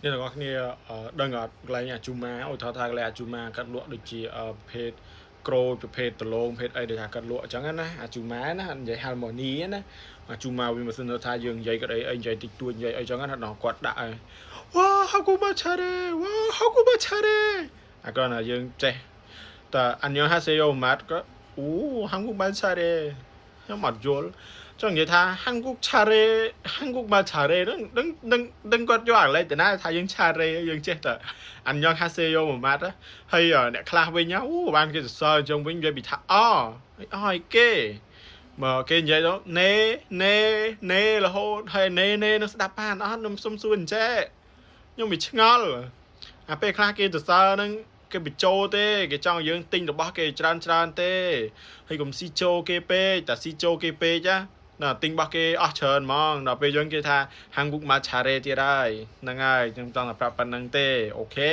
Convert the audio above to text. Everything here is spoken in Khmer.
នេះទាំងអស់គ្នាដឹងអត់កន្លែងអាជូម៉ាអូថតថាកន្លែងអាជូម៉ាកាត់លក់ដូចជាភេទក្រូចប្រភេទដលងភេទអីដែលថាកាត់លក់អញ្ចឹងណាអាជូម៉ាណានិយាយ harmony ណាអាជូម៉ាវាមិនសិនថាយើងនិយាយក្តីអីនិយាយតិចតួចនិយាយអីចឹងណាដល់គាត់ដាក់ឲ្យវ៉ាហាគូបាឆារេវ៉ាហាគូបាឆារេអាគាត់ណាយើងចេះតែអញ្ញហាសេយោម៉ាត់ក៏អូហាគូបាឆារេខ្ញុំអត់យល់ចឹងនិយាយថាហាំងគុកឆារេហាំងគុកមកឆារេដឹងគាត់យកអាឡេទៅណាថាយើងឆារេយើងចេះតែអញ្ញងហាសេយោមួយម៉ាត់ហើយអ្នកខ្លះវិញអូបានគេសរសើរអញ្ចឹងវិញនិយាយពីថាអឲ្យគេមកគេនិយាយទៅណេរហូតហើយណេនឹងស្ដាប់បានអត់ខ្ញុំសុំសួរអញ្ចេះខ្ញុំវាឆ្ងល់អាពេលខ្លះគេសរសើរហ្នឹងគេបញ្ចោទេគេចង់យើងទិញរបស់គេច្រើនទេហើយកុំស៊ីជោគេពេកតែស៊ីជោគេពេកណាទិញរបស់គេអស់ច្រើនហ្មងដល់ពេលយើងគេថាហាងគុកមកឆារេទៀតហើយហ្នឹងហើយខ្ញុំចង់តែប្រាប់ប៉ុណ្្នឹងទេអូខេ